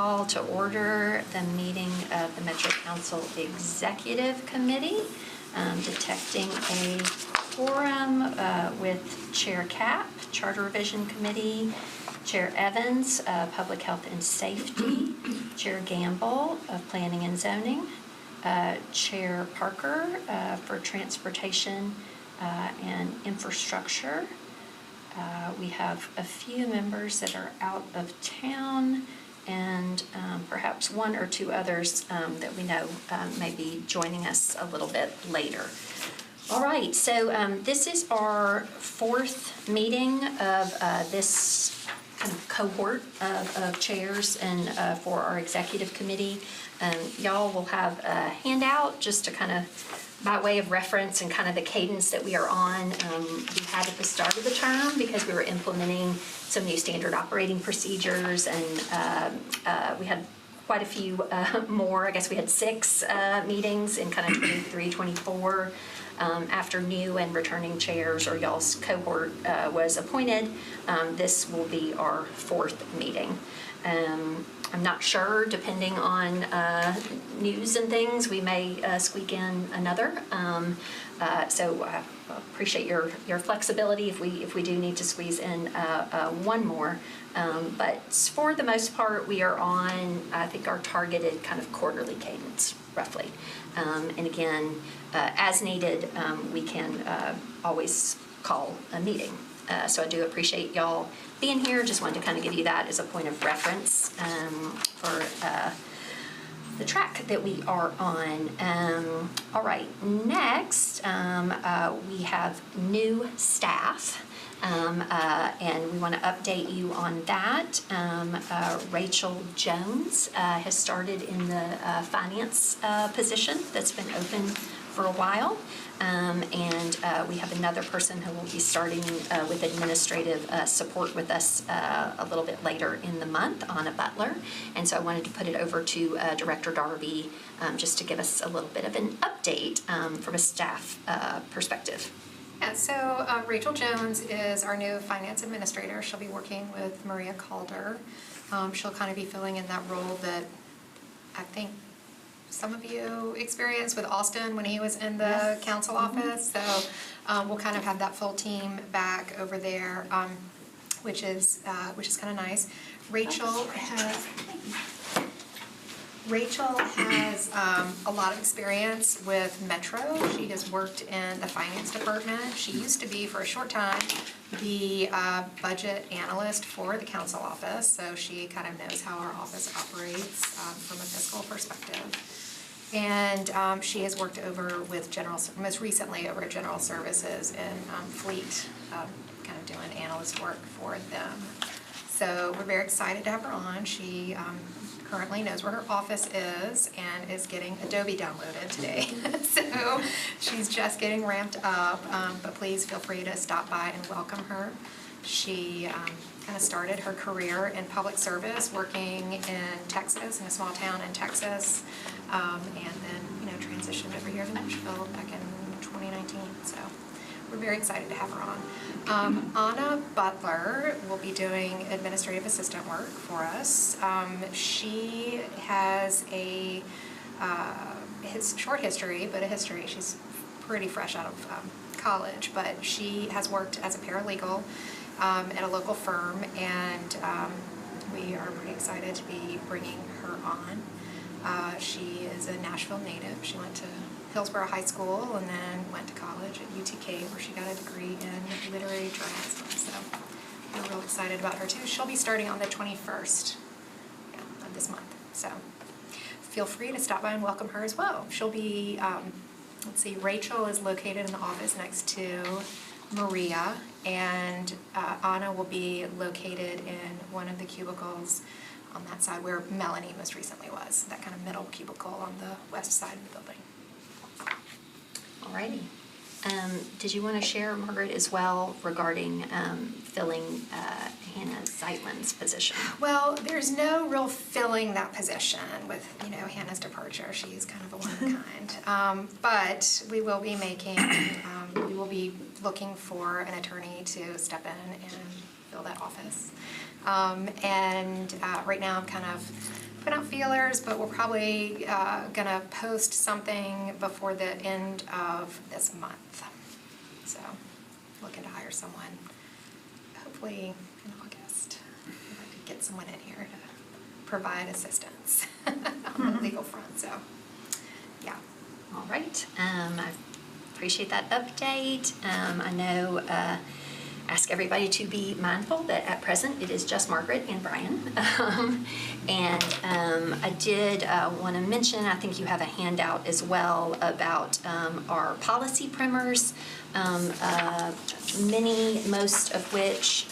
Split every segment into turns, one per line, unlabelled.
call to order the meeting of the Metro Council Executive Committee, detecting a quorum with Chair Cap, Charter Revision Committee, Chair Evans, Public Health and Safety, Chair Gamble of Planning and Zoning, Chair Parker for Transportation and Infrastructure. We have a few members that are out of town, and perhaps one or two others that we know may be joining us a little bit later. All right, so this is our fourth meeting of this kind of cohort of chairs and for our executive committee. Y'all will have a handout just to kind of by way of reference and kind of the cadence that we are on. We had at the start of the term because we were implementing some new standard operating procedures, and we had quite a few more. I guess we had 6 meetings in kind of 23, 24 after new and returning chairs or y'all's cohort was appointed. This will be our 4th meeting. I'm not sure, depending on news and things, we may squeak in another. So I appreciate your flexibility if we do need to squeeze in one more. But for the most part, we are on, I think, our targeted kind of quarterly cadence, roughly. And again, as needed, we can always call a meeting. So I do appreciate y'all being here. Just wanted to kind of give you that as a point of reference for the track that we are on. All right, next we have new staff. And we want to update you on that. Rachel Jones has started in the finance position that's been open for a while. And we have another person who will be starting with administrative support with us a little bit later in the month, Anna Butler. And so I wanted to put it over to Director Darby just to give us a little bit of an update from a staff perspective.
Yeah, so Rachel Jones is our new finance administrator. She'll be working with Maria Calder. She'll kind of be filling in that role that I think some of you experienced with Austin when he was in the council office. So we'll kind of have that full team back over there, which is kind of nice. Rachel has a lot of experience with Metro. She has worked in the finance department. She used to be, for a short time, the budget analyst for the council office, so she kind of knows how our office operates from a fiscal perspective. And she has worked over with most recently over at General Services in Fleet, kind of doing analyst work for them. So we're very excited to have her on. She currently knows where her office is and is getting Adobe downloaded today. So she's just getting ramped up, but please feel free to stop by and welcome her. She kind of started her career in public service, working in Texas, in a small town in Texas, and then transitioned over here to Nashville back in 2019. So we're very excited to have her on. Anna Butler will be doing administrative assistant work for us. She has a short history, but a history. She's pretty fresh out of college, but she has worked as a paralegal at a local firm, and we are pretty excited to be bringing her on. She is a Nashville native. She went to Hillsborough High School and then went to college at UTK, where she got a degree in literary journalism. So we're real excited about her too. She'll be starting on the 21st of this month. So feel free to stop by and welcome her as well. She'll be, let's see, Rachel is located in the office next to Maria, and Anna will be located in one of the cubicles on that side where Melanie most recently was, that kind of middle cubicle on the west side of the building.
Alrighty. Did you want to share, Margaret, as well regarding filling Hannah Zeitlin's position?
Well, there's no real filling that position with Hannah's departure. She's kind of a one-of-a-kind. But we will be we will be looking for an attorney to step in and fill that office. And right now I'm kind of put out feelers, but we're probably gonna post something before the end of this month. So, looking to hire someone, hopefully in August. If I could get someone in here to provide assistance on the legal front, so, yeah.
All right, I appreciate that update. I know, ask everybody to be mindful that at present it is just Margaret and Brian. I did want to mention, I think you have a handout as well about our policy primers, most of which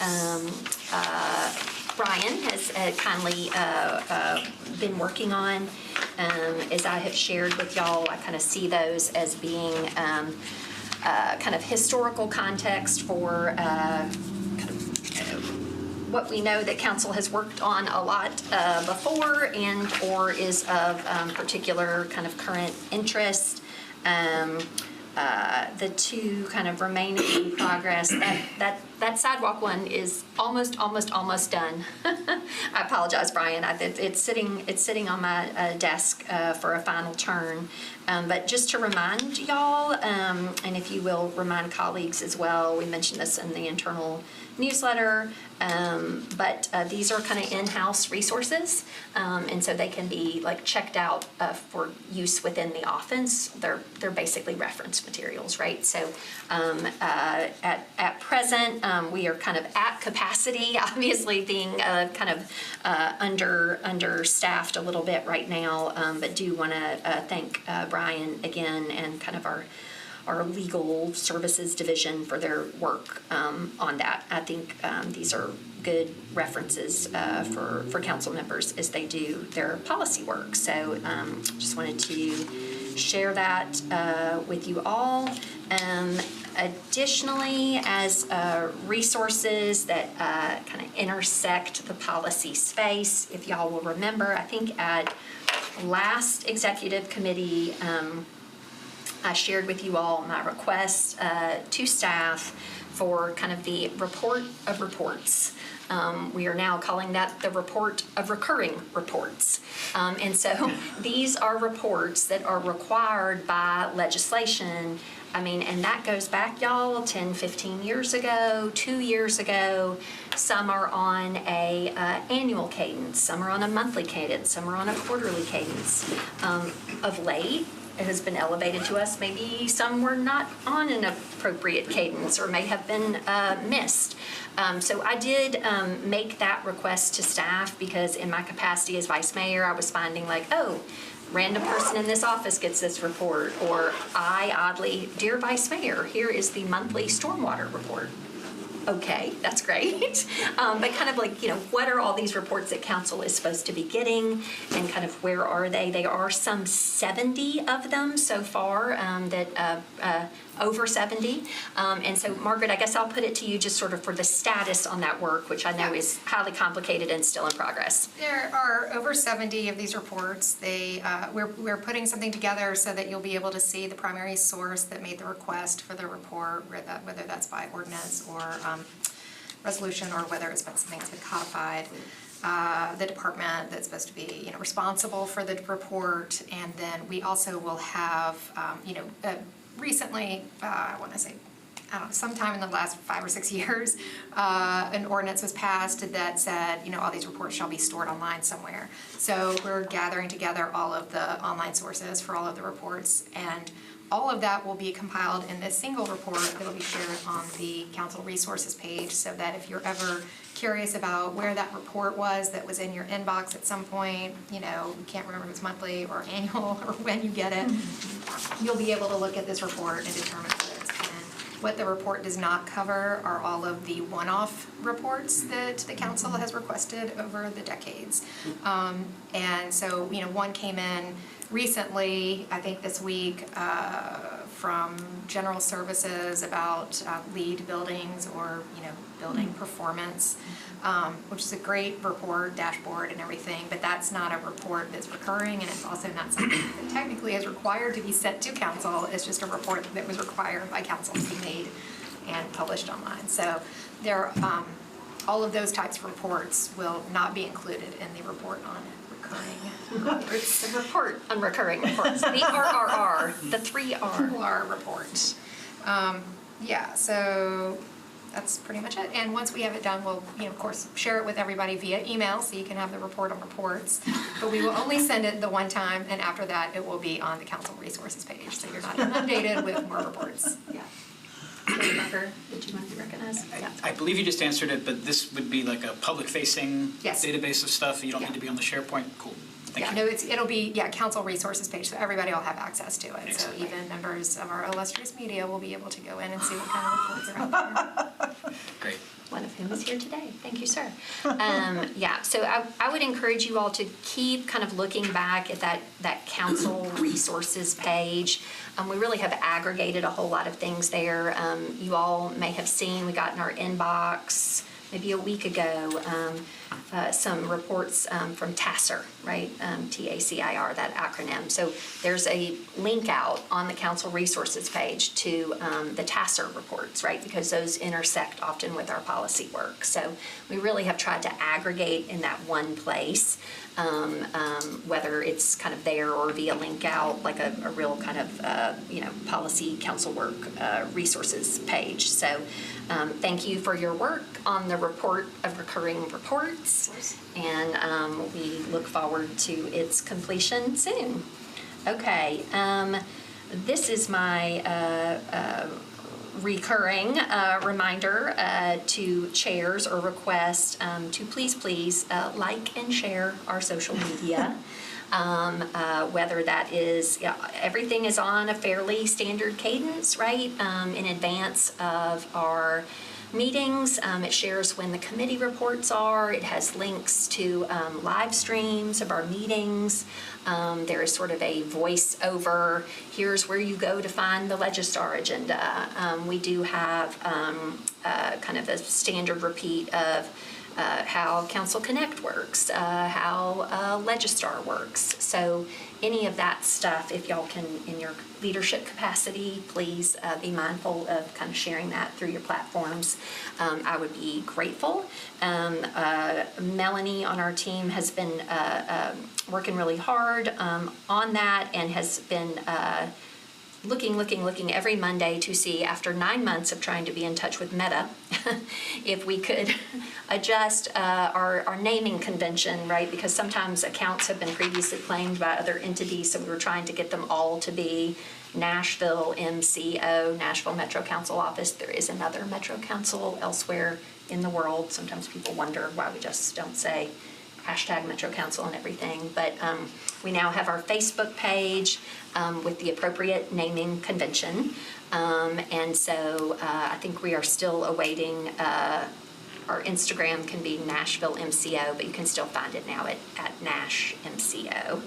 Brian has kindly been working on. As I have shared with y'all, I kind of see those as being kind of historical context for what we know that council has worked on a lot before and or is of particular kind of current interest. The two kind of remaining in progress, that sidewalk one is almost done. I apologize, Brian. It's sitting on my desk for a final turn. But just to remind y'all, and if you will remind colleagues as well, we mentioned this in the internal newsletter, but these are kind of in-house resources, and so they can be like checked out for use within the office. They're basically reference materials, right? So at present, we are kind of at capacity, obviously being kind of understaffed a little bit right now, but do want to thank Brian again and kind of our legal services division for their work on that. I think these are good references for council members as they do their policy work. So just wanted to share that with you all. Additionally, as resources that kind of intersect the policy space, if y'all will remember, I think at last executive committee, I shared with you all my request to staff for kind of the report of reports. We are now calling that the report of recurring reports. And so these are reports that are required by legislation. I mean, and that goes back, y'all, 10, 15 years ago, 2 years ago. Some are on a annual cadence, some are on a monthly cadence, some are on a quarterly cadence. Of late, it has been elevated to us. Maybe some were not on an appropriate cadence or may have been missed. So I did make that request to staff because in my capacity as vice mayor, I was finding like, oh, random person in this office gets this report, or I oddly, dear vice mayor, here is the monthly stormwater report. Okay, that's great. But kind of like, you know, what are all these reports that council is supposed to be getting and kind of where are they? There are some 70 of them so far over 70. And so, Margaret, I guess I'll put it to you just sort of for the status on that work, which I know is highly complicated and still in progress.
There are over 70 of these reports. We're putting something together so that you'll be able to see the primary source that made the request for the report, whether that's by ordinance or resolution or whether it's been something that's been codified. The department that's supposed to be, you know, responsible for the report, and then we also will have, recently, I want to say, I don't know, sometime in the last 5 or 6 years, an ordinance was passed that said, you know, all these reports shall be stored online somewhere. So we're gathering together all of the online sources for all of the reports, and all of that will be compiled in this single report that will be shared on the council resources page, so that if you're ever curious about where that report was that was in your inbox at some point, you know, you can't remember if it's monthly or annual or when you get it, you'll be able to look at this report and determine whether it's in. What the report does not cover are all of the one-off reports that the council has requested over the decades. And so, you know, one came in recently, I think this week, from General Services about LEED buildings or, you know, building performance, which is a great report, dashboard and everything, but that's not a report that's recurring, and it's also not something that technically is required to be sent to council. It's just a report that was required by council to be made and published online. So there, all of those types of reports will not be included in the report on recurring.
It's the report on recurring reports, the RRR, the 3R.
Our report. Yeah, so that's pretty much it. And once we have it done, we'll, of course, share it with everybody via email, so you can have the report on reports. But we will only send it the one time, and after that, it will be on the council resources page, so you're not inundated with more reports.
Yeah. Dave Becker, did you want to be recognized? Yeah.
I believe you just answered it, but this would be like a public-facing
Yes.
database of stuff. You don't
Yeah.
need to be on the SharePoint. Cool. Thank
Yeah,
you.
no, it'll be, council resources page, so everybody will have access to it. So
Excellent.
even members of our illustrious media will be able to go in and see what kind of reports are out there.
Great.
One of whom is here today. Thank you, sir. Yeah, so I would encourage you all to keep kind of looking back at that council resources page. We really have aggregated a whole lot of things there. You all may have seen, we got in our inbox maybe a week ago, some reports from TACIR, right? TACIR, that acronym. So there's a link out on the council resources page to the TACIR reports, right? Because those intersect often with our policy work. So we really have tried to aggregate in that one place, whether it's kind of there or via link out, like a real kind of, policy council work resources page. So thank you for your work on the report of recurring reports, and we look forward to its completion soon. Okay, this is my recurring reminder to chairs or request to please like and share our social media. Whether that is, everything is on a fairly standard cadence, right? In advance of our meetings. It shares when the committee reports are. It has links to live streams of our meetings. There is sort of a voice-over. Here's where you go to find the Legistar agenda. We do have kind of a standard repeat of how Council Connect works, how Legistar works. So any of that stuff, if y'all can, in your leadership capacity, please be mindful of kind of sharing that through your platforms. I would be grateful. Melanie on our team has been working really hard on that and has been looking every Monday to see, after 9 months of trying to be in touch with Meta, if we could adjust our naming convention, right? Because sometimes accounts have been previously claimed by other entities, so we were trying to get them all to be Nashville MCO, Nashville Metro Council Office. There is another Metro Council elsewhere in the world. Sometimes people wonder why we just don't say #Metro Council and everything, but we now have our Facebook page with the appropriate naming convention, and so I think we are still awaiting, our Instagram can be Nashville MCO, but you can still find it now at Nash MCO.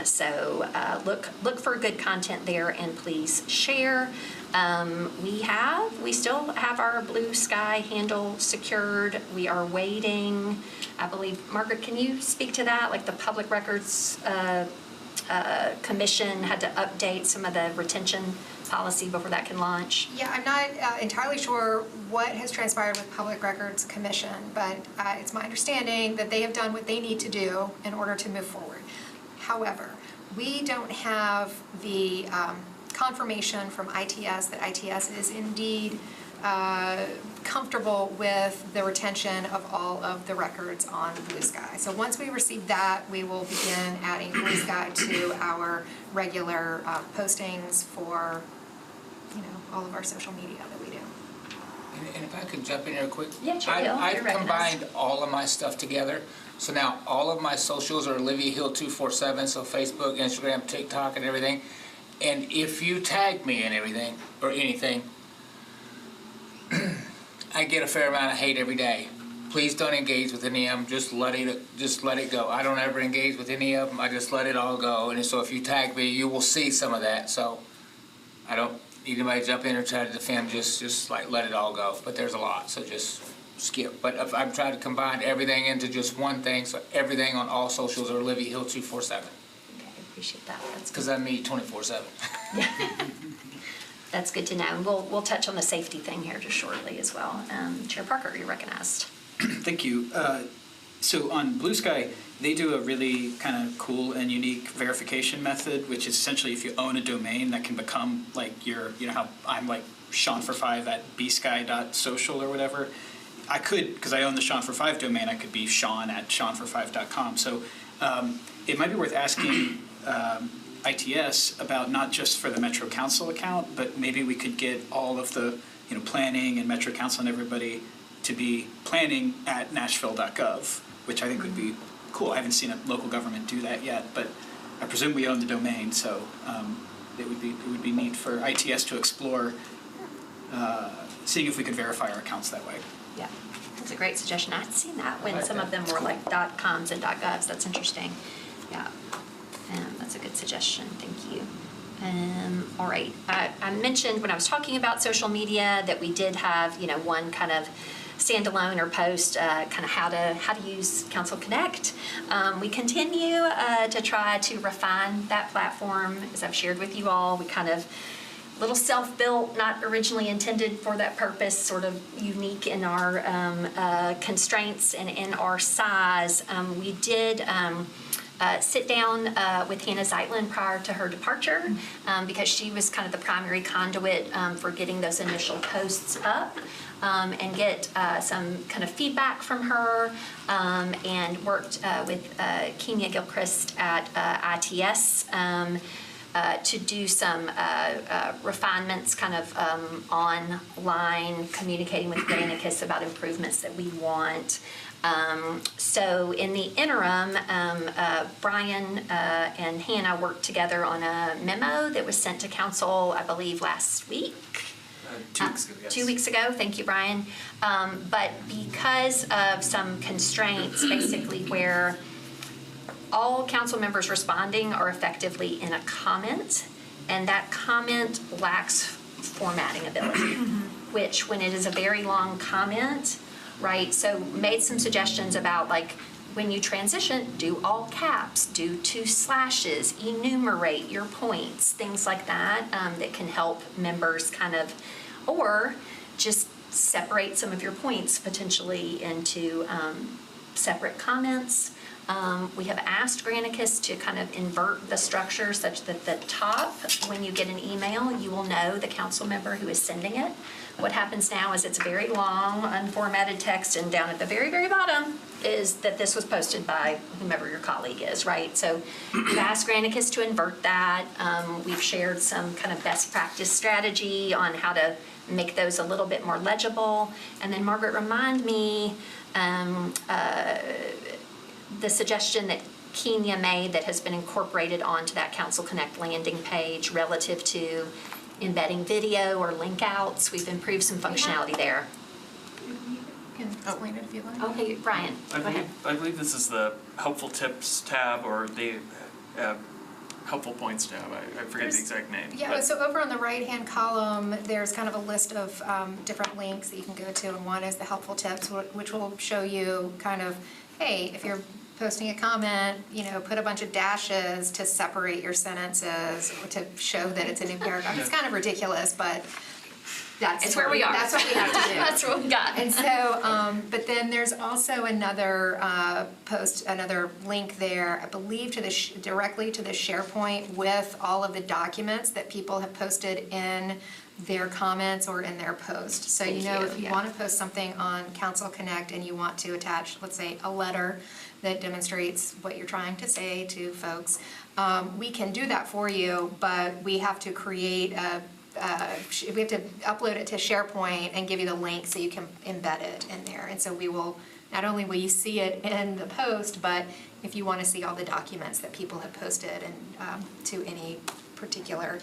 So look for good content there, and please share. We still have our Blue Sky handle secured. We are waiting, I believe, Margaret, can you speak to that? Like the Public Records Commission had to update some of the retention policy before that can launch.
Yeah, I'm not entirely sure what has transpired with Public Records Commission, but it's my understanding that they have done what they need to do in order to move forward. However, we don't have the confirmation from ITS that ITS is indeed comfortable with the retention of all of the records on Blue Sky. So once we receive that, we will begin adding Blue Sky to our regular postings for, all of our social media that we do.
And if I could jump in here quick?
Yeah, sure, Bill.
I've
You're recognized.
combined all of my stuff together. So now all of my socials are Olivia Hill 247, so Facebook, Instagram, TikTok, and everything. And if you tag me in everything, or anything, I get a fair amount of hate every day. Please don't engage with any of them. Just let it go. I don't ever engage with any of them. I just let it all go. And so if you tag me, you will see some of that. So I don't need anybody to jump in and try to defend. Just like let it all go. But there's a lot, so just skip. But if I've tried to combine everything into just one thing, so everything on all socials are Olivia Hill 247.
Okay, I appreciate that. That's good.
Because I meet 24/7.
That's good to know. And we'll touch on the safety thing here just shortly as well. Chair Parker, you're recognized.
Thank you. So on Blue Sky, They do a really kind of cool and unique verification method, which is essentially if you own a domain that can become like your, you know how I'm like Sean45 at bsky.social or whatever. I could, because I own the Sean45 domain, I could be Sean at Sean45.com. So it might be worth asking ITS about not just for the Metro Council account, but maybe we could get all of the, you know, planning and Metro Council and everybody to be planning at Nashville.gov, which I think would be cool. I haven't seen a local government do that yet, but I presume we own the domain, so it would be neat for ITS to explore seeing if we could verify our accounts that way.
Yeah, that's a great suggestion. I had seen that when
I like
some of
that.
them were like .coms and .govs. That's interesting. Yeah, that's a good suggestion. Thank you. All right, I mentioned when I was talking about social media that we did have, you know, one kind of standalone or post, kind of how to use Council Connect. We continue to try to refine that platform, as I've shared with you all. We kind of little self-built, not originally intended for that purpose, sort of unique in our constraints and in our size. We did sit down with Hannah Zeitlin prior to her departure because she was kind of the primary conduit for getting those initial posts up. And get some kind of feedback from her, and worked with Kenya Gilchrist at ITS to do some refinements kind of online, communicating with Granicus about improvements that we want. So in the interim, Brian and Hannah worked together on a memo that was sent to council, I believe, last week.
2 weeks ago, yes.
2 weeks ago, thank you, Brian. But because of some constraints, basically where all council members responding are effectively in a comment, and that comment lacks formatting ability, which when it is a very long comment, right, so made some suggestions about like, when you transition, do all caps, do 2 slashes, enumerate your points, things like that, that can help members kind of, or just separate some of your points potentially into separate comments. We have asked Granicus to kind of invert the structure such that the top, when you get an email, you will know the council member who is sending it. What happens now is it's very long, unformatted text, and down at the very, very bottom is that this was posted by whomever your colleague is, right? So we've asked Granicus to invert that. We've shared some kind of best practice strategy on how to make those a little bit more legible. And then Margaret, remind me, the suggestion that Kenya made that has been incorporated onto that Council Connect landing page relative to embedding video or link outs. We've improved some functionality there.
You can explain it if you like.
Okay, Brian, go ahead.
I believe this is the helpful tips tab or the helpful points tab. I forget the exact name.
Yeah,
but-
so over on the right-hand column, there's kind of a list of different links that you can go to, and one is the helpful tips, which will show you kind of, hey, if you're posting a comment, you know, put a bunch of dashes to separate your sentences or to show that it's a new paragraph. It's kind of ridiculous, but
It's where we are.
That's what we have to do.
That's what we got.
And so, but then there's also another post, another link there, I believe, to the directly to the SharePoint with all of the documents that people have posted in their comments or in their post. So you know, if you want to post something on Council Connect and you want to attach, let's say, a letter that demonstrates what you're trying to say to folks, we can do that for you, but we have to create we have to upload it to SharePoint and give you the link so you can embed it in there. And so we will, not only will you see it in the post, but if you want to see all the documents that people have posted and to any particular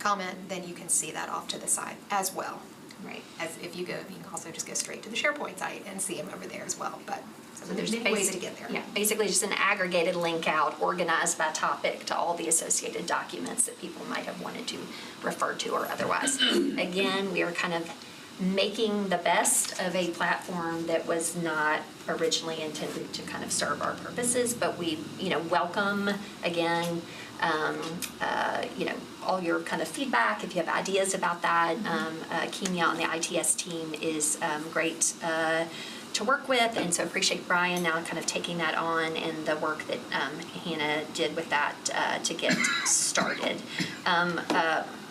comment, then you can see that off to the side as well.
Right.
As if you go, you can also just go straight to the SharePoint site and see them over there as well. But so there's many ways to get there.
Yeah, basically just an aggregated link out, organized by topic to all the associated documents that people might have wanted to refer to or otherwise. Again, we are kind of making the best of a platform that was not originally intended to kind of serve our purposes, but we, welcome, again, all your kind of feedback. If you have ideas about that, Kenya on the ITS team is great to work with, and so appreciate Brian now kind of taking that on and the work that Hannah did with that to get started.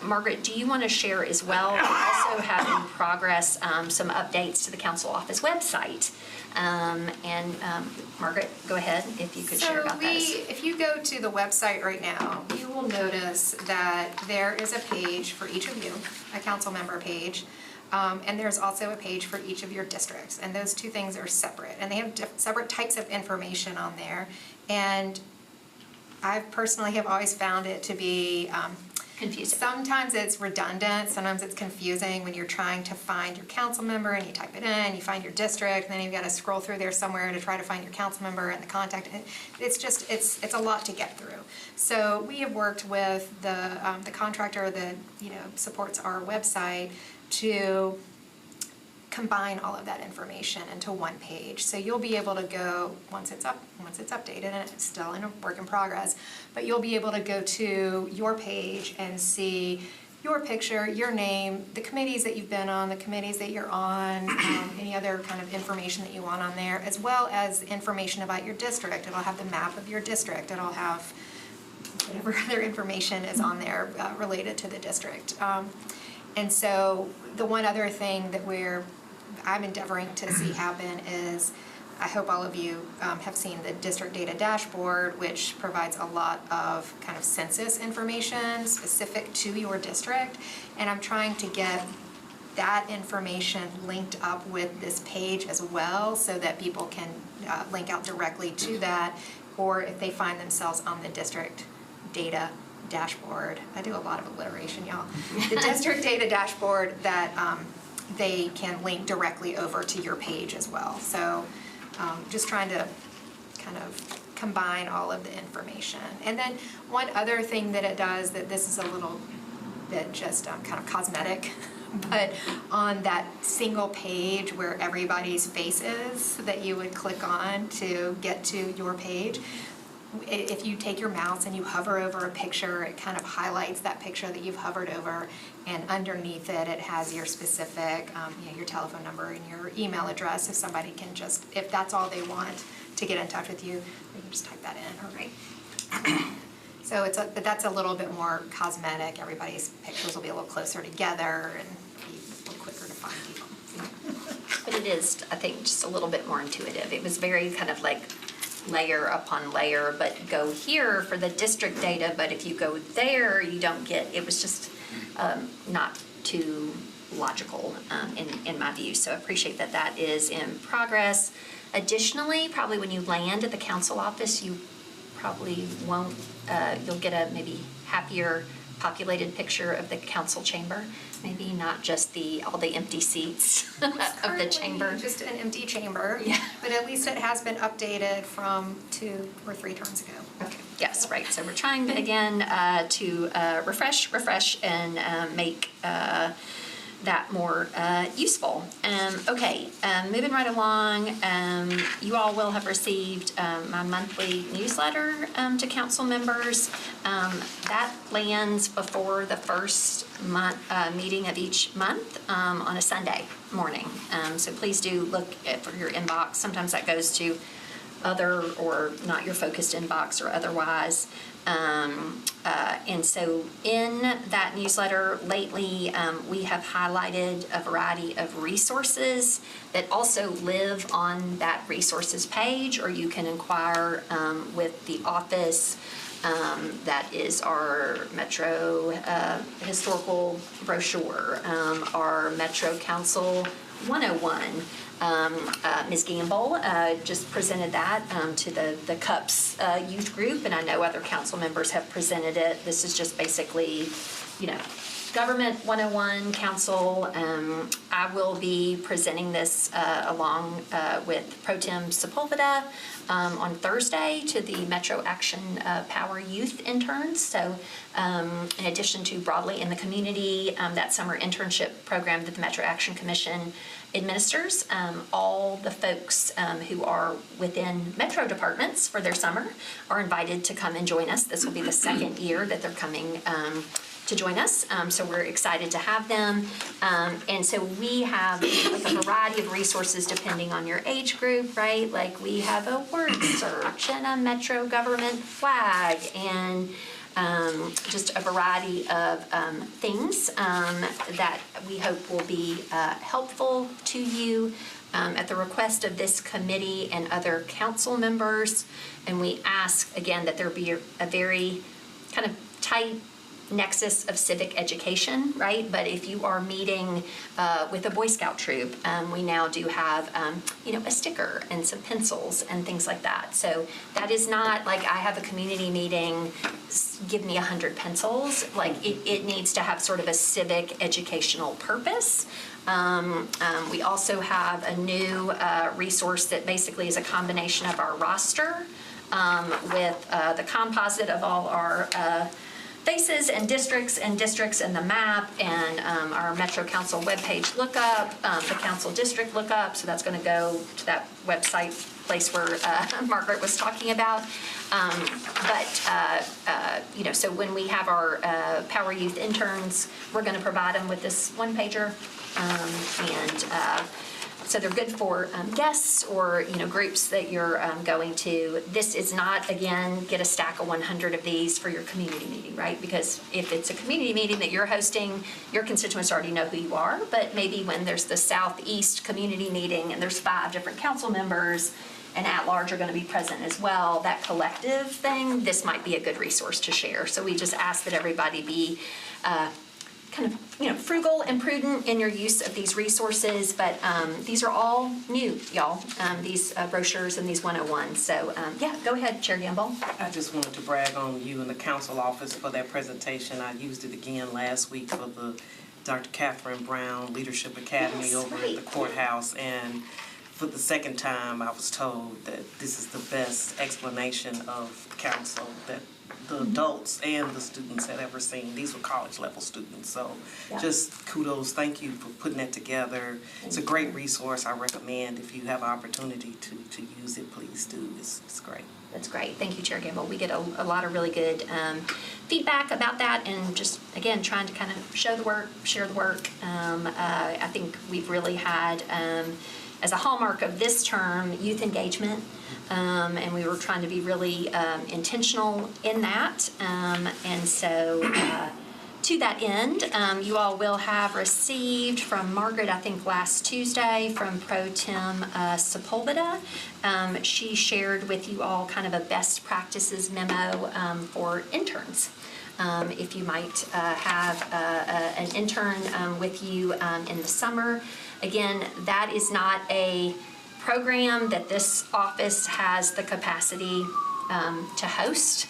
Margaret, do you want to share as well? We also have in progress some updates to the council office website. Margaret, go ahead if you could share about those.
If you go to the website right now, you will notice that there is a page for each of you, a council member page, and there's also a page for each of your districts, and those two things are separate, and they have separate types of information on there, and I personally have always found it to be
Confusing.
sometimes it's redundant, sometimes it's confusing when you're trying to find your council member and you type it in, you find your district, and then you've got to scroll through there somewhere to try to find your council member and the contact. It's just, it's a lot to get through. So we have worked with the contractor that, supports our website to combine all of that information into one page. So you'll be able to go, once it's updated, and it's still in a work in progress, but you'll be able to go to your page and see your picture, your name, the committees that you've been on, the committees that you're on, any other kind of information that you want on there, as well as information about your district. It'll have the map of your district. It'll have whatever other information is on there related to the district. And so the one other thing that I'm endeavoring to see happen is, I hope all of you have seen the district data dashboard, which provides a lot of kind of census information specific to your district. And I'm trying to get that information linked up with this page as well, so that people can link out directly to that, or if they find themselves on the district data dashboard. I do a lot of alliteration, y'all. The district data dashboard, that they can link directly over to your page as well. So just trying to kind of combine all of the information. And then one other thing that it does, that this is a little bit just kind of cosmetic, but on that single page where everybody's face is that you would click on to get to your page, if you take your mouse and you hover over a picture, it kind of highlights that picture that you've hovered over, and underneath it, it has your specific, your telephone number and your email address. If somebody can just, if that's all they want to get in touch with you, they can just type that in. All right. So but that's a little bit more cosmetic. Everybody's pictures will be a little closer together and be a little quicker to find people.
But it is, I think, just a little bit more intuitive. It was very kind of like layer upon layer, but go here for the district data, but if you go there, you don't get, it was just not too logical in my view. So I appreciate that that is in progress. Additionally, probably when you land at the council office, you probably won't, you'll get a maybe happier populated picture of the council chamber, maybe not just all the empty seats of the chamber.
Just an empty chamber,
Yeah.
but at least it has been updated from 2 or 3 terms ago.
Okay. Yes, right. So we're trying again to refresh, and make that more useful. Okay, moving right along, you all will have received my monthly newsletter to council members. That lands before the first meeting of each month on a Sunday morning. So please do look for your inbox. Sometimes that goes to other or not your focused inbox or otherwise. And so in that newsletter lately, we have highlighted a variety of resources that also live on that resources page, or you can inquire with the office. That is our Metro historical brochure, our Metro Council 101. Ms. Gamble just presented that to the CUPS youth group, and I know other council members have presented it. This is just basically, Government 101 Council. I will be presenting this along with Pro Tem Sepulveda on Thursday to the Metro Action Power Youth interns. So in addition to broadly in the community, that summer internship program that the Metro Action Commission administers, all the folks who are within Metro departments for their summer are invited to come and join us. This will be the second year that they're coming to join us. So we're excited to have them. And so we have like a variety of resources depending on your age group, right? Like we have a word search and a Metro government flag and just a variety of things that we hope will be helpful to you at the request of this committee and other council members. And we ask, again, that there be a very kind of tight nexus of civic education, right? But if you are meeting with a Boy Scout troop, we now do have, a sticker and some pencils and things like that. So that is not like I have a community meeting, give me 100 pencils. Like it needs to have sort of a civic educational purpose. We also have a new resource that basically is a combination of our roster with the composite of all our faces and districts and the map and our Metro Council webpage lookup, the council district lookup. So that's going to go to that website place where Margaret was talking about. So when we have our Power Youth interns, we're going to provide them with this one pager. So they're good for guests or groups that you're going to. This is not, again, get a stack of 100 of these for your community meeting, right? Because if it's a community meeting that you're hosting, your constituents already know who you are. But maybe when there's the Southeast community meeting and there's 5 different council members and at-large are going to be present as well, that collective thing, this might be a good resource to share. So we just ask that everybody be kind of frugal and prudent in your use of these resources, but these are all new, y'all, these brochures and these 101s. So go ahead, Chair Gamble.
I just wanted to brag on you and the council office for that presentation. I used it again last week for the Dr. Catherine Brown Leadership Academy over at the courthouse, and for the second time I was told that this is the best explanation of council that the adults and the students had ever seen. These were college level students, so just kudos, thank you for putting that together. It's a great resource. I recommend if you have an opportunity to use it, please do. It's great.
That's great. Thank you, Chair Gamble. We get a lot of really good feedback about that, and just, again, trying to kind of show the work, share the work. I think we've really had, as a hallmark of this term, youth engagement. And we were trying to be really intentional in that. And so to that end, you all will have received from Margaret, I think last Tuesday, from Pro Tem Sepulveda. She shared with you all kind of a best practices memo for interns. If you might have an intern with you in the summer. Again, that is not a program that this office has the capacity to host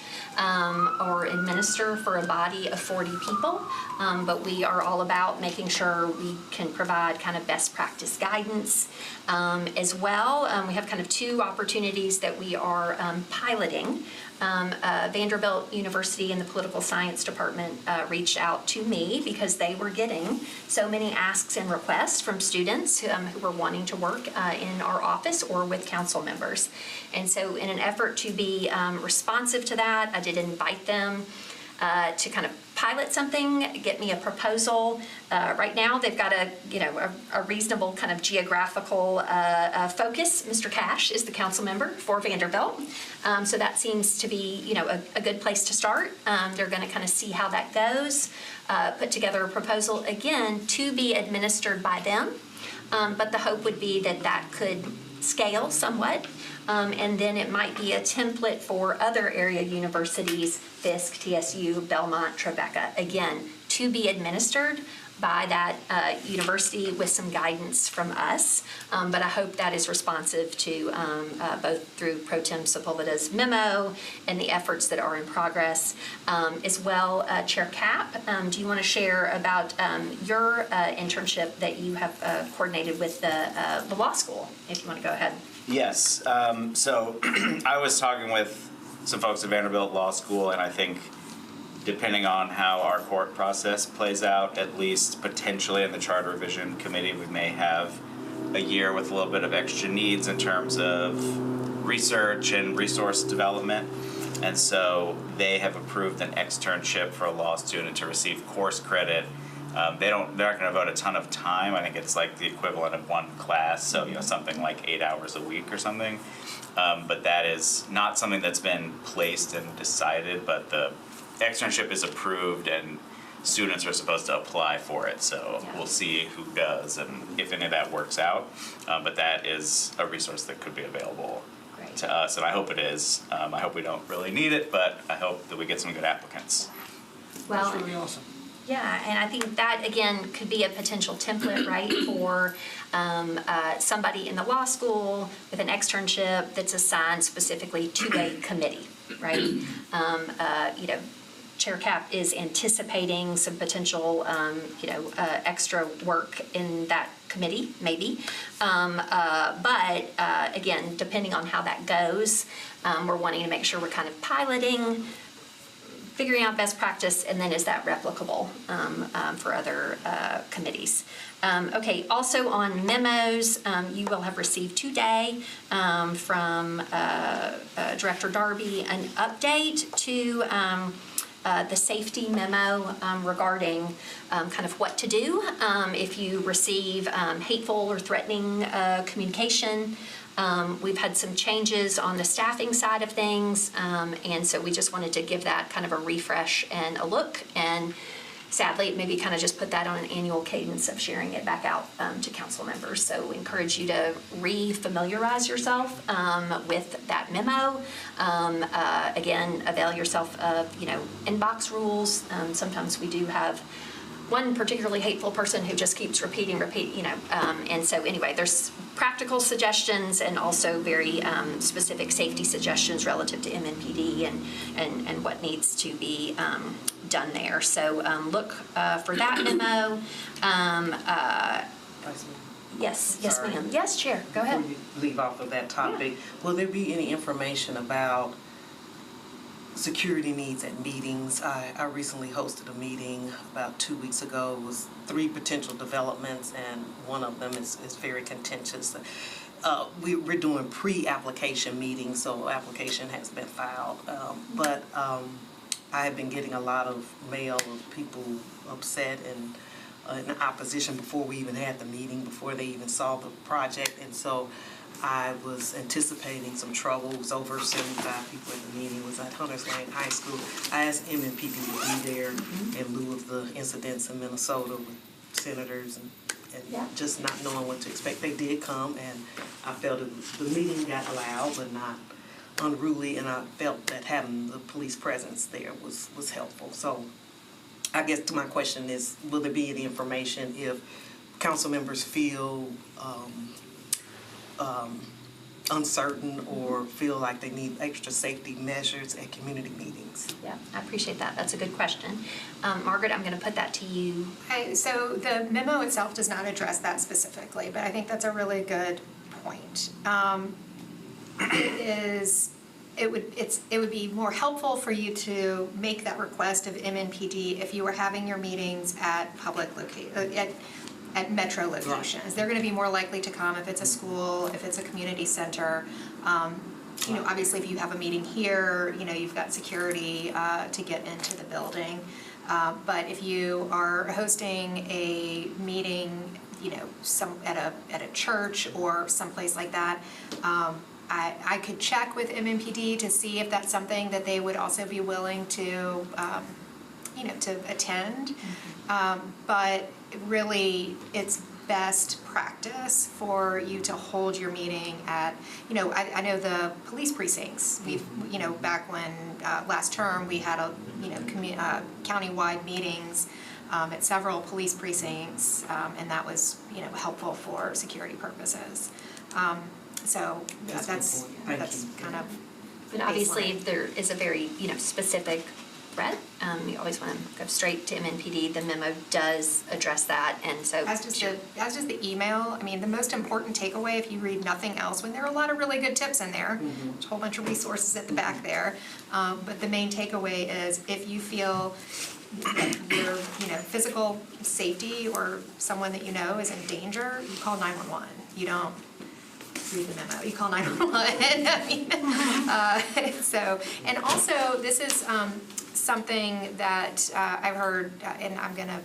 or administer for a body of 40 people, but we are all about making sure we can provide kind of best practice guidance as well. We have kind of 2 opportunities that we are piloting. Vanderbilt University and the Political Science Department reached out to me because they were getting so many asks and requests from students who were wanting to work in our office or with council members. And so in an effort to be responsive to that, I did invite them to kind of pilot something, get me a proposal. Right now, they've got a reasonable kind of geographical focus. Mr. Cash is the council member for Vanderbilt, so that seems to be a good place to start. They're going to kind of see how that goes, put together a proposal again to be administered by them, but the hope would be that that could scale somewhat. And then it might be a template for other area universities, Fisk, TSU, Belmont, Tribeca, again, to be administered by that university with some guidance from us. But I hope that is responsive to both through Pro Tem Sepulveda's memo and the efforts that are in progress. As well, Chair Cap, do you want to share about your internship that you have coordinated with the law school, if you want to go ahead?
Yes. So I was talking with some folks at Vanderbilt Law School, and I think depending on how our court process plays out, at least potentially in the Charter Revision Committee, we may have a year with a little bit of extra needs in terms of research and resource development. And so they have approved an externship for a law student to receive course credit. They're not gonna devote a ton of time. I think it's like the equivalent of one class, so something like 8 hours a week or something. But that is not something that's been placed and decided, but the externship is approved and students are supposed to apply for it. So we'll see who does and if any of that works out. But that is a resource that could be available to us, and I hope it is. I hope we don't really need it, but I hope that we get some good applicants.
Well,
That's really awesome.
yeah, and I think that, again, could be a potential template, right, for somebody in the law school with an externship that's assigned specifically to a committee, right? Chair Cap is anticipating some potential, extra work in that committee, maybe. But again, depending on how that goes, we're wanting to make sure we're kind of piloting, figuring out best practice, and then is that replicable for other committees. Okay, also on memos, you will have received today from Director Darby an update to the safety memo regarding kind of what to do if you receive hateful or threatening communication. We've had some changes on the staffing side of things, and so we just wanted to give that kind of a refresh and a look, and sadly, maybe kind of just put that on an annual cadence of sharing it back out to council members. So we encourage you to re-familiarize yourself with that memo. Again, avail yourself of, inbox rules. Sometimes we do have one particularly hateful person who just keeps repeating, and so anyway, there's practical suggestions and also very specific safety suggestions relative to MNPD and what needs to be done there. So look for that memo. Yes,
Sorry.
ma'am. Yes, Chair, go ahead.
Before you leave off of that topic, will there be any information about security needs at meetings? I recently hosted a meeting about 2 weeks ago. It was 3 potential developments, and one of them is very contentious. We're doing pre-application meetings, so application has been filed. But I have been getting a lot of mail of people upset and in opposition before we even had the meeting, before they even saw the project. And so I was anticipating some trouble. It was over 75 people at the meeting. It was at Hunters Lane High School. I asked MNPD to be there in lieu of the incidents in Minnesota with senators and just not knowing what to expect. They did come, and I felt the meeting got loud but not unruly, and I felt that having the police presence there was helpful. So I guess my question is, will there be any information if council members feel uncertain or feel like they need extra safety measures at community meetings?
Yeah, I appreciate that. That's a good question. Margaret, I'm going to put that to you.
So the memo itself does not address that specifically, but I think that's a really good point. It would be more helpful for you to make that request of MNPD if you were having your meetings at at metro locations. Right. They're going to be more likely to come if it's a school, if it's a community center. Obviously if you have a meeting here, you've got security to get into the building. But if you are hosting a meeting, at a church or someplace like that, I could check with MNPD to see if that's something that they would also be willing to, to attend. But really, it's best practice for you to hold your meeting at, I know the police precincts. We've, back when last term we had county-wide meetings at several police precincts, and that was, helpful for security purposes. So that's kind of.
But obviously, if there is a very, specific threat, you always want to go straight to MNPD. The memo does address that, and so.
As does the email. I mean, the most important takeaway, if you read nothing else, when there are a lot of really good tips in there, a whole bunch of resources at the back there, but the main takeaway is if you feel that your, physical safety or someone that is in danger, you call 911. You don't read the memo. You call 911. I mean, so, and also, this is something that I've heard, and I'm gonna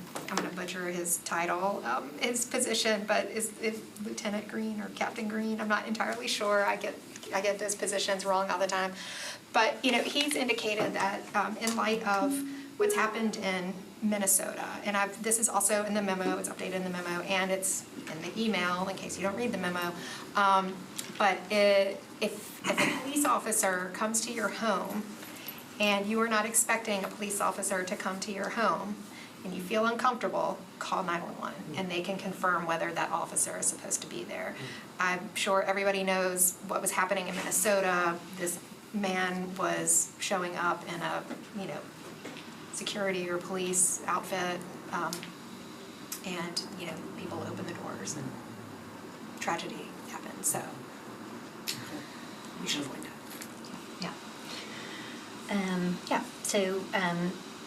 butcher his title, his position, but is Lieutenant Green or Captain Green? I'm not entirely sure. I get those positions wrong all the time. But, he's indicated that in light of what's happened in Minnesota, and this is also in the memo, it's updated in the memo, and it's in the email in case you don't read the memo. But if a police officer comes to your home and you are not expecting a police officer to come to your home and you feel uncomfortable, call 911 and they can confirm whether that officer is supposed to be there. I'm sure everybody knows what was happening in Minnesota. This man was showing up in a, security or police outfit, and, people opened the doors and tragedy happened, so we should avoid that.
Yeah, so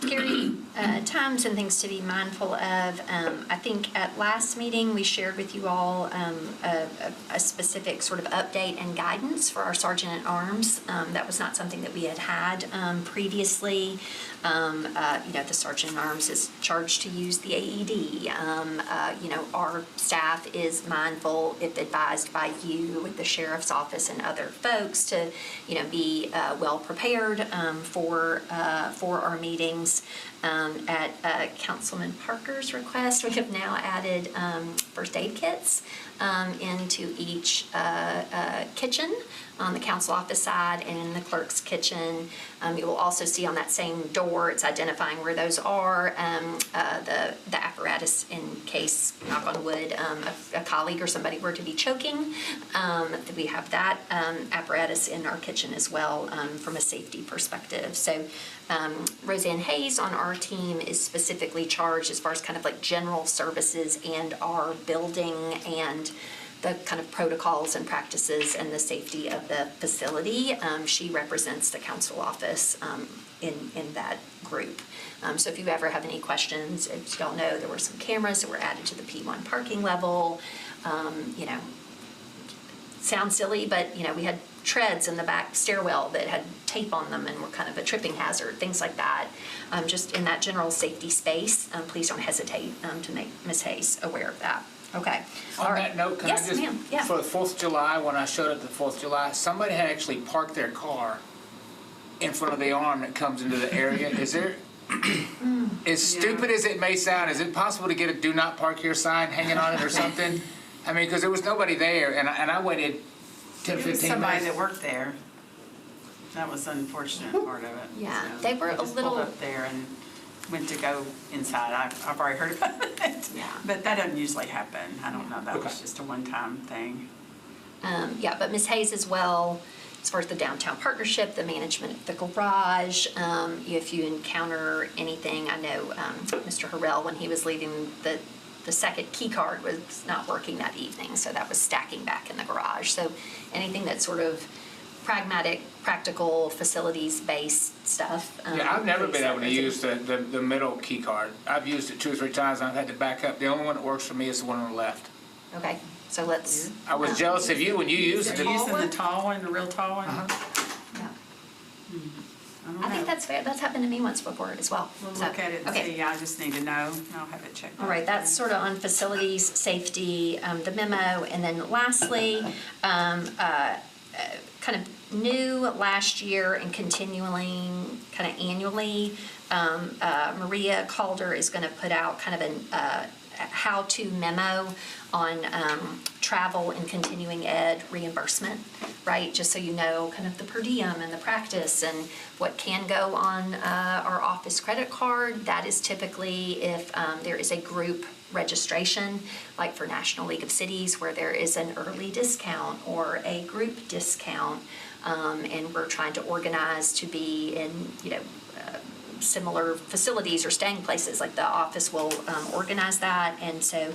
scary times and things to be mindful of. I think at last meeting, we shared with you all a specific sort of update and guidance for our Sergeant-at-Arms. That was not something that we had previously. The Sergeant-at-Arms is charged to use the AED. Our staff is mindful, if advised by you, with the Sheriff's Office and other folks, to, be well prepared for our meetings. At Councilman Parker's request, we have now added first aid kits into each kitchen on the council office side and in the clerk's kitchen. You will also see on that same door, it's identifying where those are, the apparatus in case, knock on wood, a colleague or somebody were to be choking. We have that apparatus in our kitchen as well from a safety perspective. So Roseanne Hayes on our team is specifically charged as far as kind of like general services and our building and the kind of protocols and practices and the safety of the facility. She represents the council office in that group. So if you ever have any questions, as y'all know, there were some cameras that were added to the P1 parking level. Sounds silly, but we had treads in the back stairwell that had tape on them and were kind of a tripping hazard, things like that. Just in that general safety space, please don't hesitate to make Ms. Hayes aware of that. Okay.
On that note, can I
Yes,
just,
ma'am. Yeah.
for the 4th of July, when I showed up the 4th of July, somebody had actually parked their car in front of the arm that comes into the area. Is there, as stupid as it may sound, is it possible to get a do not park here sign hanging on it or something? I mean, because there was nobody there, and I waited 10, 15
It was
minutes.
somebody that worked there. That was the unfortunate part of it.
Yeah,
So
they were
I
a
just
little-
pulled up there and went to go inside. I've already heard about it.
Yeah.
But that doesn't usually happen. I don't know, that was
Okay.
just a one-time thing.
But Ms. Hayes as well, as far as the downtown partnership, the management of the garage, if you encounter anything, I know Mr. Harrell, when he was leaving, the second key card was not working that evening, so that was stacking back in the garage. So anything that's sort of pragmatic, practical, facilities-based stuff.
Yeah, I've never
please
been able to
let
use the middle key card. I've used it 2 or 3 times, and I've had to back up. The only one that works for me is the one on the left.
Okay, so let's.
I was jealous of you when you used it.
They're using the tall one, the real tall one?
Yeah.
don't
I think
know.
that's fair. That's happened to me once before as well.
We'll
So,
look at it and
okay.
see. I just need to know. I'll have it checked out.
All right, that's sort of on facilities, safety, the memo, and then lastly, kind of new last year and continuing kind of annually, Maria Calder is going to put out kind of a how-to memo on travel and continuing ed reimbursement, right? Just so you know kind of the per diem and the practice and what can go on our office credit card. That is typically if there is a group registration, like for National League of Cities, where there is an early discount or a group discount, and we're trying to organize to be in, similar facilities or staying places, like the office will organize that. And so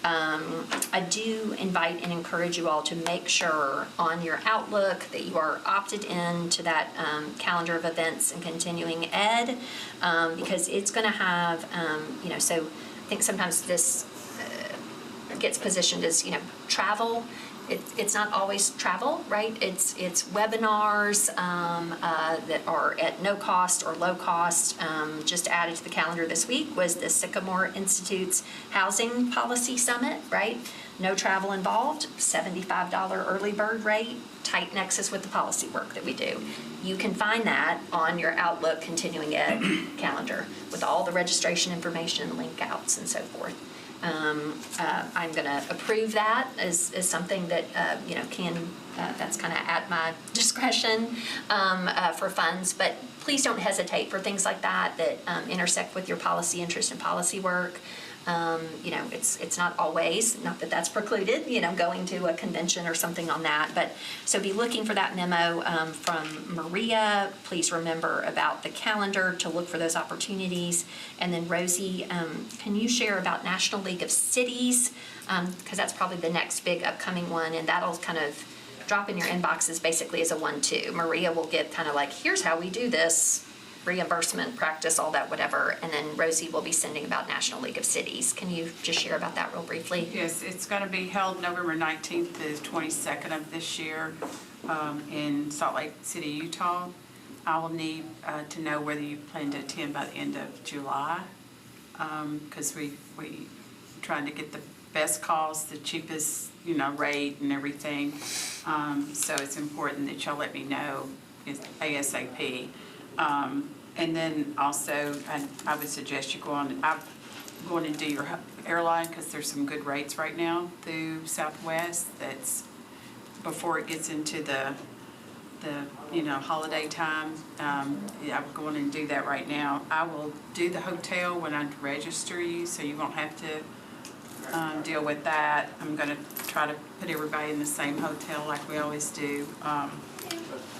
I do invite and encourage you all to make sure on your Outlook that you are opted in to that calendar of events and continuing ed, because it's going to have, so I think sometimes this gets positioned as, travel it's not always travel, right? It's webinars that are at no cost or low cost. Just added to the calendar this week was the Sycamore Institute's Housing Policy Summit, right? No travel involved, $75 early bird rate, tight nexus with the policy work that we do. You can find that on your Outlook continuing ed calendar with all the registration information, link outs, and so forth. I'm going to approve that as something that, that's kind of at my discretion for funds. But please don't hesitate for things like that intersect with your policy interest and policy work. It's not always, not that that's precluded, going to a convention or something on that. But so be looking for that memo from Maria. Please remember about the calendar to look for those opportunities. And then Rosie, can you share about National League of Cities? Because that's probably the next big upcoming one, and that'll kind of drop in your inboxes basically as a 1-2. Maria will give kind of like, here's how we do this. Reimbursement, practice, all that, whatever. And then Rosie will be sending about National League of Cities. Can you just share about that real briefly?
Yes, it's going to be held November 19th to 22nd of this year in Salt Lake City, Utah. I will need to know whether you plan to attend by the end of July because we trying to get the best cost, the cheapest, rate and everything. So it's important that y'all let me know ASAP. And then also, I would suggest you go on and do your airline because there's some good rates right now through Southwest. That's before it gets into the holiday time. I'm going and do that right now. I will do the hotel when I register you, so you won't have to deal with that. I'm going to try to put everybody in the same hotel like we always do.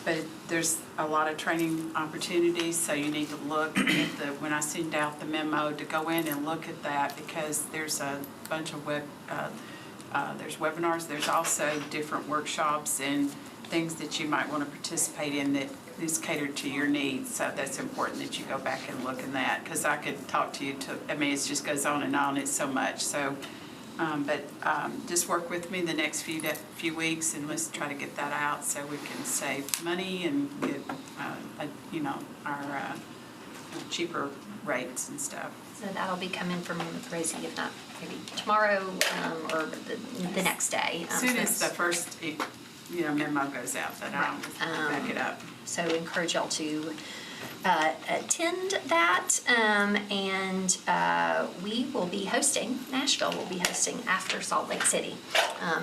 But there's a lot of training opportunities, so you need to look at when I send out the memo, to go in and look at that because there's a bunch of there's webinars, there's also different workshops and things that you might want to participate in that is catered to your needs. So that's important that you go back and look in that because I could talk to you it just goes on and on, it's so much. So. But just work with me the next few weeks and let's try to get that out so we can save money and get, our cheaper rates and stuff.
So that'll be coming from Rosie, if not maybe tomorrow or the next day.
As soon as the first memo goes out, then I'll back it up.
So encourage y'all to attend that, and we will be hosting, Nashville will be hosting after Salt Lake City.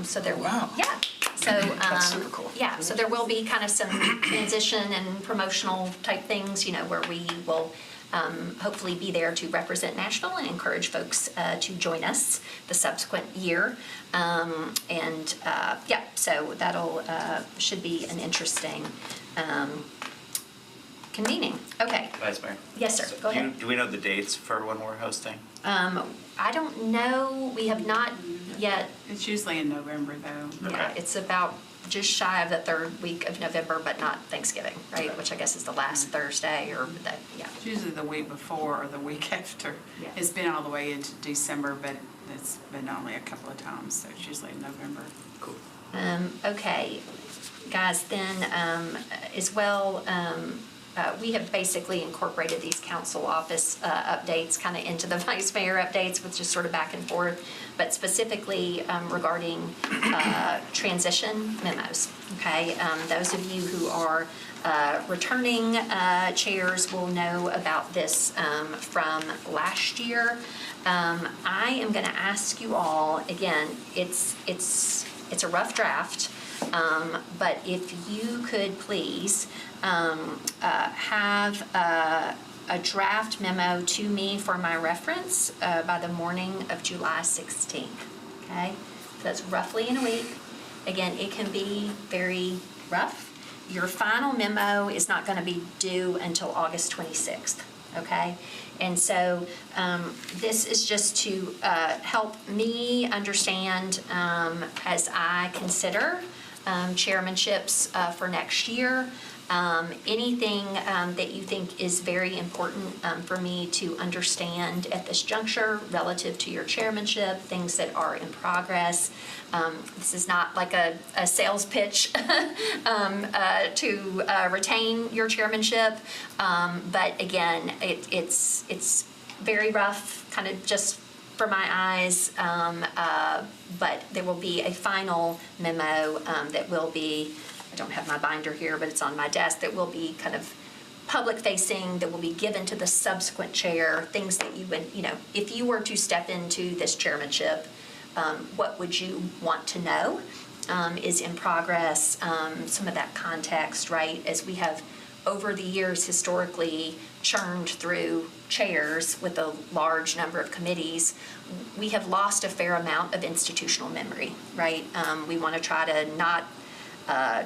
So there will,
wow.
yeah. So
That's super cool.
Yeah, so there will be kind of some transition and promotional type things, where we will hopefully be there to represent Nashville and encourage folks to join us the subsequent year. So that'll should be an interesting convening. Okay.
Vice Mayor?
Yes, sir. Go ahead.
Do we know the dates for when we're hosting?
I don't know. We have not yet.
It's usually in November, though.
Yeah,
Okay.
it's about just shy of the third week of November, but not Thanksgiving, right? Which I guess is the last Thursday or that, yeah.
It's usually the week before or the week after.
Yeah.
It's been all the way into December, but it's been only a couple of times, so it's usually in November.
Cool.
Okay, guys, then as well, we have basically incorporated these council office updates kind of into the vice mayor updates with just sort of back and forth, but specifically regarding transition memos, okay? Those of you who are returning chairs will know about this from last year. I am going to ask you all, again, it's a rough draft, but if you could please have a draft memo to me for my reference by the morning of July 16th, okay? So that's roughly in a week. Again, it can be very rough. Your final memo is not going to be due until August 26th, okay? And so this is just to help me understand as I consider chairmanships for next year, Anything that you think is very important for me to understand at this juncture relative to your chairmanship, things that are in progress. This is not like a sales pitch to retain your chairmanship, but again, it's very rough, kind of just for my eyes, but there will be a final memo that will be, I don't have my binder here, but it's on my desk, that will be kind of public facing, that will be given to the subsequent chair, things that you would, if you were to step into this chairmanship, what would you want to know is in progress, some of that context, right? As we have over the years historically churned through chairs with a large number of committees, we have lost a fair amount of institutional memory, right? We want to try to not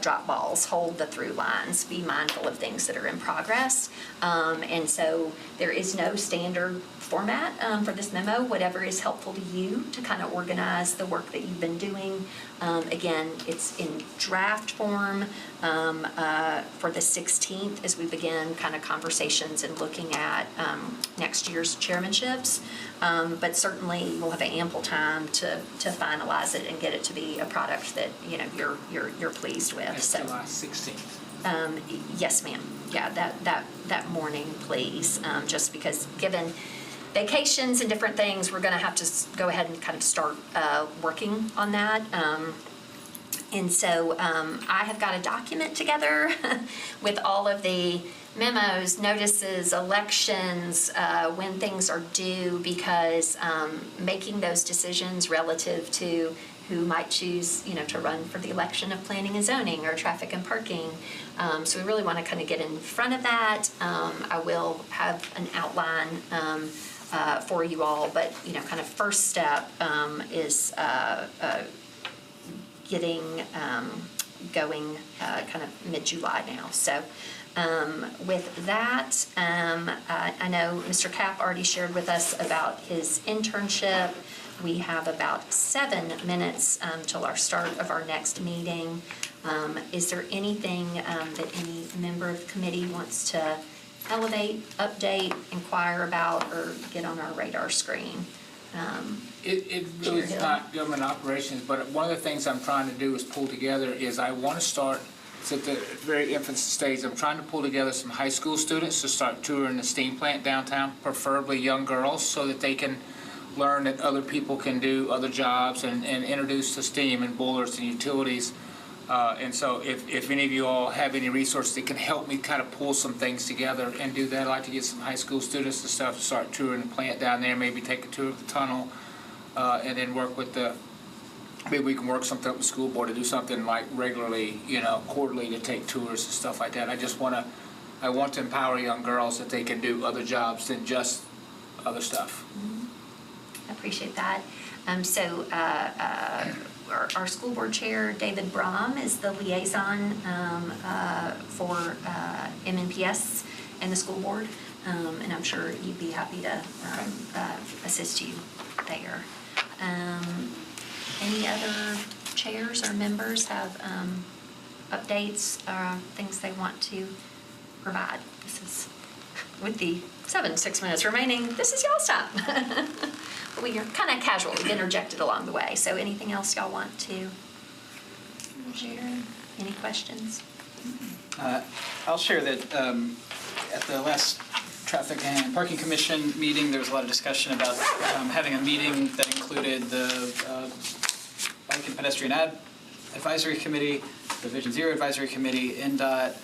drop balls, hold the through lines, be mindful of things that are in progress. And so there is no standard format for this memo, whatever is helpful to you to kind of organize the work that you've been doing. Again, it's in draft form for the 16th as we begin kind of conversations and looking at next year's chairmanships. But certainly we'll have ample time to finalize it and get it to be a product that you're pleased with.
It's
So
July 16th.
yes, ma'am. Yeah, that morning, please. Just because given vacations and different things, we're going to have to go ahead and kind of start working on that. And so I have got a document together with all of the memos, notices, elections, when things are due, because making those decisions relative to who might choose, to run for the election of planning and zoning or traffic and parking. So we really want to kind of get in front of that. I will have an outline for you all, but kind of first step is getting going kind of mid-July now. So with that, I know Mr. Kapp already shared with us about his internship. We have about 7 minutes till our start of our next meeting. Is there anything that any member of the committee wants to elevate, update, inquire about, or get on our radar screen?
It really is not government operations, but one of the things I'm trying to do is pull together is I want to start, it's at the very infant stage, I'm trying to pull together some high school students to start touring the steam plant downtown, preferably young girls, so that they can learn that other people can do other jobs and introduce to steam and boilers and utilities. And so if any of you all have any resources that can help me kind of pull some things together and do that, I'd like to get some high school students and stuff to start touring the plant down there, maybe take a tour of the tunnel, and then work with maybe we can work something up with the school board to do something like regularly, quarterly, to take tours and stuff like that. I want to empower young girls that they can do other jobs than just other stuff.
I appreciate that. So our school board chair, David Brom, is the liaison for MNPS and the school board, and I'm sure you'd be happy to assist you there. Any other chairs or members have updates, things they want to provide? This is, with the 6 minutes remaining, this is y'all's time. We are kind of casual, we've interjected along the way. So anything else y'all want to share? Any questions?
I'll share that at the last Traffic and Parking Commission meeting, there was a lot of discussion about having a meeting that included the Bike and Pedestrian Advisory Committee, the Vision Zero Advisory Committee, NDOT,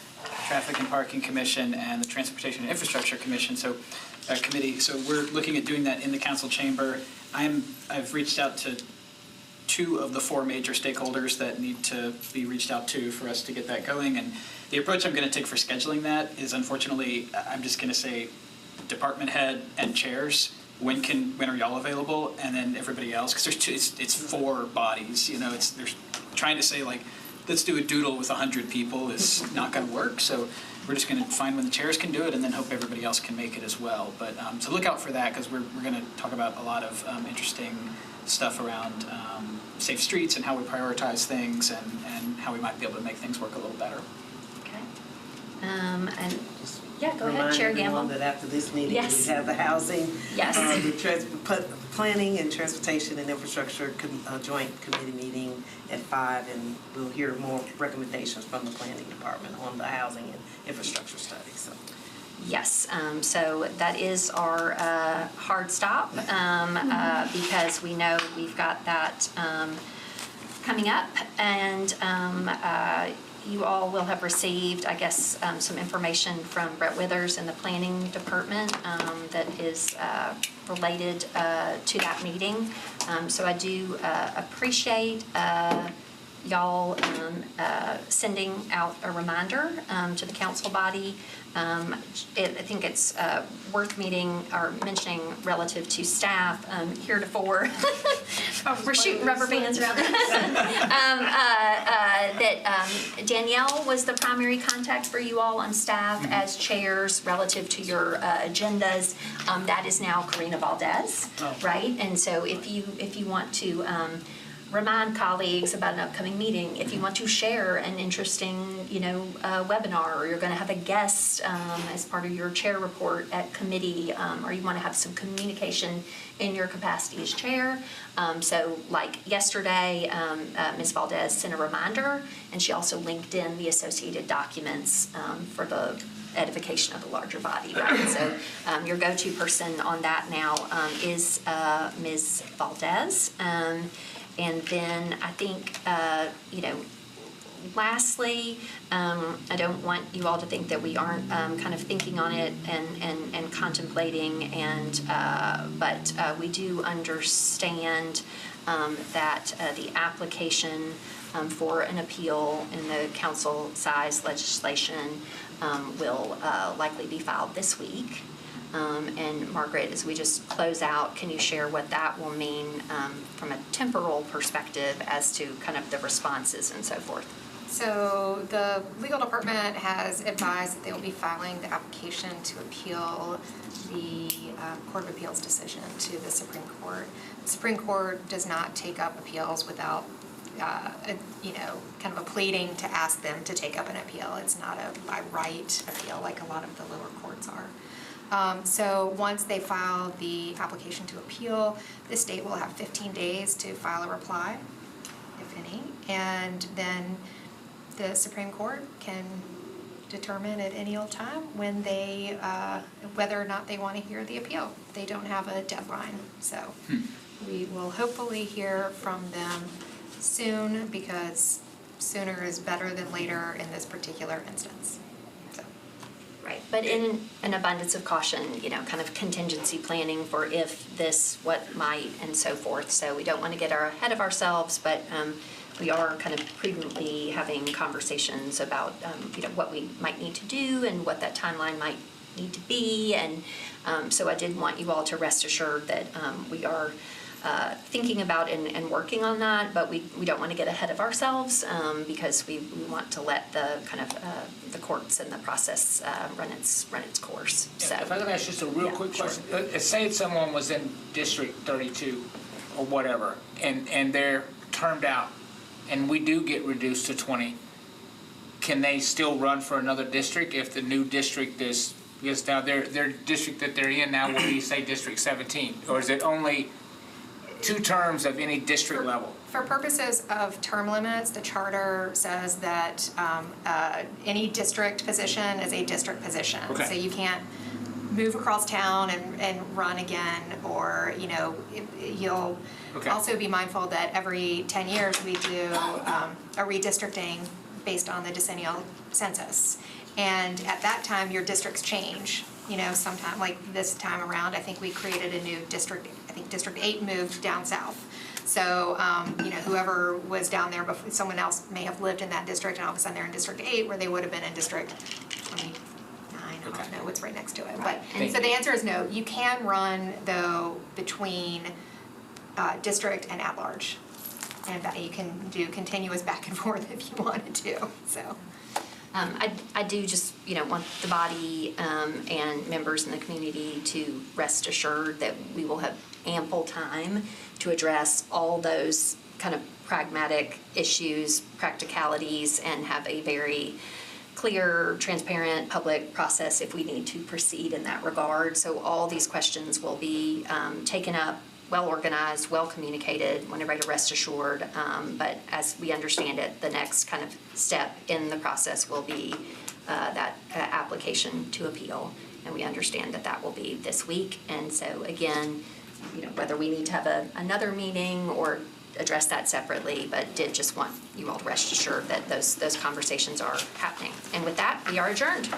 Traffic and Parking Commission, and the Transportation and Infrastructure Commission. So we're looking at doing that in the council chamber. I've reached out to 2 of the 4 major stakeholders that need to be reached out to for us to get that going. And the approach I'm going to take for scheduling that is, unfortunately, I'm just going to say department head and chairs. When are y'all available? And then everybody else, because it's 4 bodies. They're trying to say like, let's do a doodle with 100 people is not going to work. So we're just going to find when the chairs can do it and then hope everybody else can make it as well. But so look out for that, because we're going to talk about a lot of interesting stuff around safe streets and how we prioritize things and how we might be able to make things work a little better.
Okay. And, yeah, go ahead, Chair
Remind everyone
Gamble.
that after this meeting,
Yes.
we have the housing,
Yes.
the planning and transportation and infrastructure joint committee meeting at 5, and we'll hear more recommendations from the planning department on the housing and infrastructure study, so.
Yes, so that is our hard stop because we know we've got that coming up, and you all will have received, I guess, some information from Brett Withers in the planning department that is related to that meeting. So I do appreciate y'all sending out a reminder to the council body. I think it's worth mentioning relative to staff heretofore. We're shooting rubber bands around. That Danielle was the primary contact for you all on staff as chairs relative to your agendas. That is now Karina Valdez, right? And so if you want to remind colleagues about an upcoming meeting, if you want to share an interesting, webinar, or you're going to have a guest as part of your chair report at committee, or you want to have some communication in your capacity as chair. So like yesterday, Ms. Valdez sent a reminder, and she also linked in the associated documents for the edification of the larger body, right? So your go-to person on that now is Ms. Valdez. And then I think, lastly, I don't want you all to think that we aren't kind of thinking on it and contemplating, but we do understand that the application for an appeal in the council size legislation will likely be filed this week. And Margaret, as we just close out, can you share what that will mean from a temporal perspective as to kind of the responses and so forth?
So the legal department has advised that they will be filing the application to appeal the Court of Appeals decision to the Supreme Court. The Supreme Court does not take up appeals without kind of a pleading to ask them to take up an appeal. It's not a by right appeal like a lot of the lower courts are. So once they file the application to appeal, the state will have 15 days to file a reply, if any, and then the Supreme Court can determine at any old time when they, whether or not they want to hear the appeal. They don't have a deadline, so we will hopefully hear from them soon, because sooner is better than later in this particular instance.
Right, but in an abundance of caution, kind of contingency planning for if this, what might, and so forth. So we don't want to get ahead of ourselves, but we are kind of prudently having conversations about, what we might need to do and what that timeline might need to be. And so I did want you all to rest assured that we are thinking about and working on that, but we don't want to get ahead of ourselves because we want to let the kind of the courts and the process run its course. So
If I could ask just a real quick
sure.
question. Say if someone was in District 32 or whatever, and they're termed out, and we do get reduced to 20, can they still run for another district if the new district is, because now their district that they're in now will be, say, District 17? Or is it only 2 terms of any district level?
For purposes of term limits, the charter says that any district position is a district position.
Okay.
So you can't move across town and run again, or, you'll
Okay.
also be mindful that every 10 years we do a redistricting based on the decennial census. And at that time, your districts change. Sometime, like this time around, I think we created a new district. I think District 8 moved down south. So, whoever was down there before, someone else may have lived in that district, and all of a sudden they're in District 8, where they would have been in District 29. I don't know what's right next to it. But so the answer is no. You can run, though, between district and at large, and you can do continuous back and forth if you wanted to. So.
I do just, want the body and members in the community to rest assured that we will have ample time to address all those kind of pragmatic issues, practicalities, and have a very clear, transparent, public process if we need to proceed in that regard. So all these questions will be taken up, well organized, well communicated, want everybody to rest assured. But as we understand it, the next kind of step in the process will be that application to appeal. And we understand that that will be this week. And so again, whether we need to have another meeting or address that separately, but did just want you all to rest assured that those conversations are happening. And with that, we are adjourned.